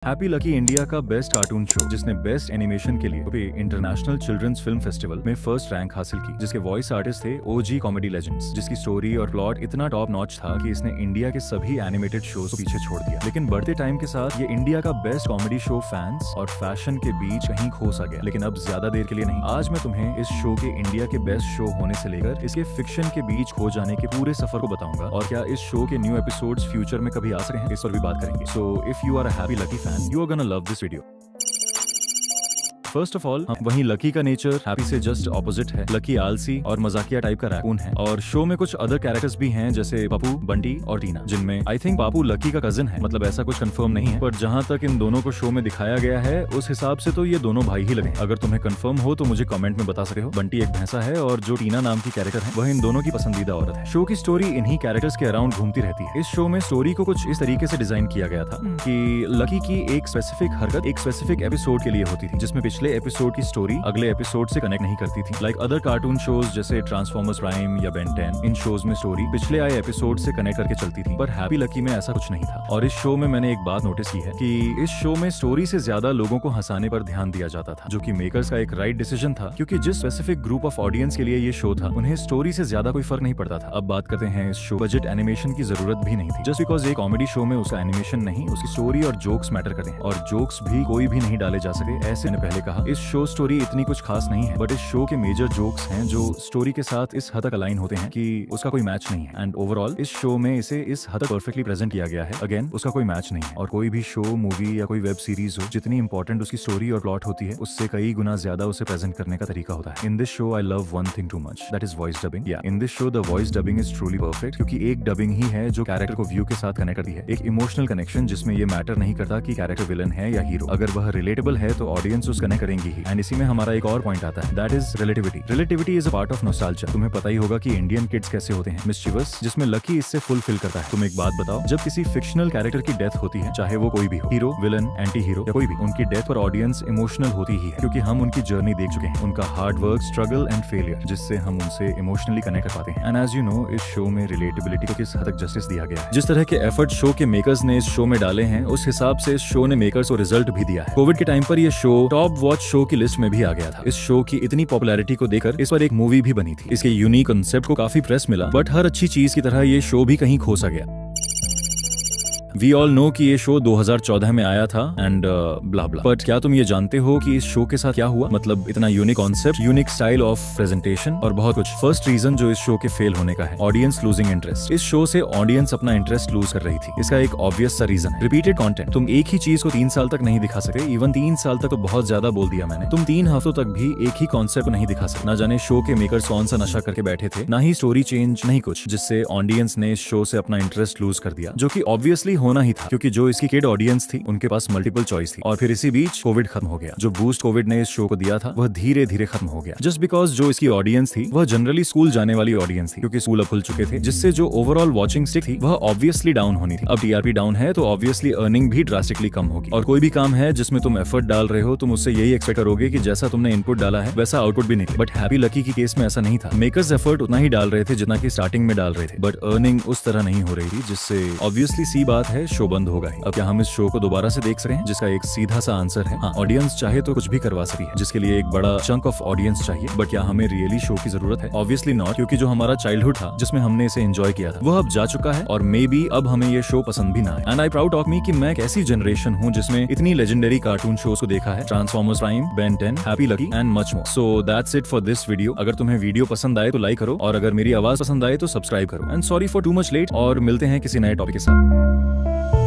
Happy lucky India का best cartoon show जिसने best animation के लिए इंटरनेशनल चिल्ड्रंस फिल्म फेस्टिवल में फर्स्ट रैंक हासिल की, जिसके वॉइस आर्टिस्ट थे ओजी कॉमेडी लेजेंड्स, जिसकी स्टोरी और प्लॉट इतना टॉप नॉच था कि इसने इंडिया के सभी एनिमेटेड शोज को पीछे छोड़ दिया। लेकिन बढ़ते टाइम के साथ ये इंडिया का बेस्ट कॉमेडी शो फैंस और फैशन के बीच कहीं खो सा गया। लेकिन अब ज्यादा देर के लिए नहीं, आज मैं तुम्हें इस शो के इंडिया के बेस्ट शो होने से लेकर इसके फिक्शन के बीच खो जाने के पूरे सफर को बताऊंगा, और क्या इस शो के न्यू एपिसोड्स फ्यूचर में कभी आ सके हैं, इस पर भी बात करेंगे। So if you are a Happy Lucky fan, you are gonna love this video. First of all, वहीं लकी का नेचर हैप्पी से जस्ट ऑपोजिट है। लकी आलसी और मजाकिया टाइप का रैकून है, और शो में कुछ अदर कैरेक्टर्स भी हैं जैसे पप्पू, बंटी और टीना, जिनमें आई थिंक पापू लकी का कजिन है। मतलब ऐसा कुछ कंफर्म नहीं है, पर जहां तक इन दोनों को शो में दिखाया गया है उस हिसाब से तो ये दोनों भाई ही लगे। अगर तुम्हें कंफर्म हो तो मुझे कमेंट में बता सकते हो। बंटी एक भैंसा है और जो टीना नाम की कैरेक्टर है वह इन दोनों की पसंदीदा औरत है। शो की स्टोरी इन्हीं कैरेक्टर्स के अराउंड घूमती रहती है। इस शो में स्टोरी को कुछ इस तरीके से डिजाइन किया गया था कि लकी की एक स्पेसिफिक हरकत एक स्पेसिफिक एपिसोड के लिए होती थी, जिसमें पिछले एपिसोड की अगले एपिसोड से कनेक्ट नहीं करती थी। लाइक अदर कार्टून शोज जैसे ट्रांसफॉर्मर्स प्राइम या बेन 10, इन शोज में स्टोरी पिछले आए एपिसोड से कनेक्ट करके चलती थी, पर हैप्पी लकी में ऐसा कुछ नहीं था। और इस शो में मैंने एक बात नोटिस की है कि इस शो में स्टोरी से ज्यादा लोगों को हंसाने पर ध्यान दिया जाता था, जो कि मेकर्स का एक राइट डिसीजन था, क्योंकि जिस स्पेसिफिक ग्रुप ऑफ ऑडियंस के लिए ये शो था उन्हें स्टोरी से ज्यादा कोई फर्क नहीं पड़ता था। अब बात करते हैं इस शो बजट एनिमेशन की जरूरत भी नहीं थी। जस्ट बिकॉज एक कॉमेडी शो में उसका एनिमेशन नहीं, उसकी स्टोरी और जोक्स मैटर करते हैं, और जोक्स भी कोई भी नहीं डाले जा सके। ऐसे मैंने पहले कहा, इस शो स्टोरी इतनी कुछ खास नहीं है, बट इस शो के मेजर जोक्स हैं जो स्टोरी के साथ इस हद तक अलाइन होते हैं कि उसका कोई मैच नहीं है। एंड ओवरऑल इस शो में इसे इस हद तक परफेक्टली प्रेजेंट किया गया है। अगेन, उसका कोई मैच नहीं है। और कोई भी शो, मूवी या कोई वेब सीरीज हो, जितनी इंपॉर्टेंट उसकी स्टोरी और प्लॉट होती है, उससे कई गुना ज्यादा उसे प्रेजेंट करने का तरीका होता है। In this show I love one thing too much, that is voice dubbing. या in this show the voice dubbing is truly perfect, क्योंकि एक डबिंग ही है जो कैरेक्टर को व्यू के साथ कनेक्ट करती है। एक इमोशनल कनेक्शन जिसमें ये मैटर नहीं करता कि कैरेक्टर विलन है या हीरो। अगर वह रिलेटेबल है तो ऑडियंस उस कनेक्ट करेंगे ही। एंड इसी में हमारा एक और पॉइंट आता है, that is relativity. Relativity is a part of nostalgia. तुम्हें पता ही होगा कि इंडियन किड्स कैसे होते हैं, मिस्चीवस, जिसमें लकी इससे फुलफिल करता है। तुम एक बात बताओ, जब किसी फिक्शनल कैरेक्टर की डेथ होती है, चाहे वो कोई भी हो, हीरो, विलन, एंटी हीरो या कोई भी, उनकी डेथ पर ऑडियंस इमोशनल होती ही है, क्योंकि हम उनकी जर्नी देख चुके हैं, उनका hard work, struggle and failure, जिससे हम उनसे इमोशनली कनेक्ट कर पाते हैं। एंड एज यू नो, इस शो में रिलेटेबिलिटी को किस हद तक जस्टिस दिया गया है। जिस तरह के एफर्ट शो के मेकर्स ने इस शो में डाले हैं, उस हिसाब से इस शो ने मेकर्स को रिजल्ट भी दिया है। कोविड के टाइम पर यह शो टॉप वॉच शो की लिस्ट में भी आ गया था। इस शो की इतनी पॉपुलैरिटी को देखकर इस पर एक मूवी भी बनी थी। इसके यूनिक कांसेप्ट को काफी प्रेस मिला, बट हर अच्छी चीज की तरह ये शो भी कहीं खो सा गया। वी ऑल नो कि ये शो 2014 में आया था एंड ब्ला ब्ला, बट क्या तुम ये जानते हो कि इस शो के साथ क्या हुआ? मतलब इतना unique concept, unique style of presentation और बहुत कुछ। फर्स्ट रीजन जो इस शो के फेल होने का है, ऑडियंस लूजिंग इंटरेस्ट। इस शो से ऑडियंस अपना इंटरेस्ट लूज कर रही थी। इसका एक ऑब्वियस सा रीजन है, रिपीटेड कंटेंट। तुम एक ही चीज को 3 साल तक नहीं दिखा सकते। इवन 3 साल तक तो बहुत ज्यादा बोल दिया मैंने। तुम 3 हफ्तों तक भी एक ही कॉन्सेप्ट को नहीं दिखा सकते। ना जाने शो के मेकर्स कौन सा नशा करके बैठे थे, ना ही स्टोरी चेंज, नहीं कुछ, जिससे ऑडियंस ने इस शो से अपना इंटरेस्ट लूज कर दिया, जो कि ऑब्वियसली होना ही था, क्योंकि जो इसकी किड ऑडियंस थी उनके पास मल्टीपल चॉइस थी। और फिर इसी बीच कोविड खत्म हो गया। जो बूस्ट कोविड ने इस शो को दिया था वह धीरे धीरे खत्म हो गया, जस्ट बिकॉज जो इसकी ऑडियंस थी वह जनरली स्कूल जाने वाली ऑडियंस थी, क्योंकि स्कूल अब खुल चुके थे, जिससे जो ओवरऑल वॉचिंग स्टिक थी वह ऑब्वियसली डाउन होनी थी। अब टीआरपी डाउन है तो ऑब्वियसली अर्निंग भी ड्रास्टिकली कम होगी। और कोई भी काम है जिसमें तुम एफर्ट डाल रहे हो, तुम उससे यही एक्सपेक्ट करोगे कि जैसा तुमने इनपुट डाला है वैसा आउटपुट भी निकले। बट हैप्पी लकी की केस में ऐसा नहीं था। मेकर्स एफर्ट उतना ही डाल रहे थे जितना कि स्टार्टिंग में डाल रहे थे, बट अर्निंग उस तरह नहीं हो रही थी, जिससे ऑब्वियसली सी बात है शो बंद होगा ही। अब क्या हम इस शो को दोबारा से देख सकें? जिसका एक सीधा सा आंसर है हाँ, ऑडियंस चाहे तो कुछ भी करवा सकती है, जिसके लिए एक बड़ा चंक ऑफ ऑडियंस चाहिए। बट क्या हमें रियली शो की जरूरत है? ऑब्वियसली नॉट, क्योंकि जो हमारा चाइल्डहुड था जिसमें हमने इसे एंजॉय किया था वह अब जा चुका है, और मे बी अब हमें ये शो पसंद भी ना आए। And I proud of me कि मैं एक ऐसी जनरेशन हूँ जिसमें इतनी लेजेंडरी कार्टून शोज को देखा है, transformers prime, Ben 10, happy lucky and much more. So that's it for this video. अगर तुम्हें वीडियो पसंद आए तो लाइक करो, और अगर मेरी आवाज पसंद आए तो सब्सक्राइब करो। And sorry for too much late, और मिलते हैं किसी नए टॉपिक के साथ।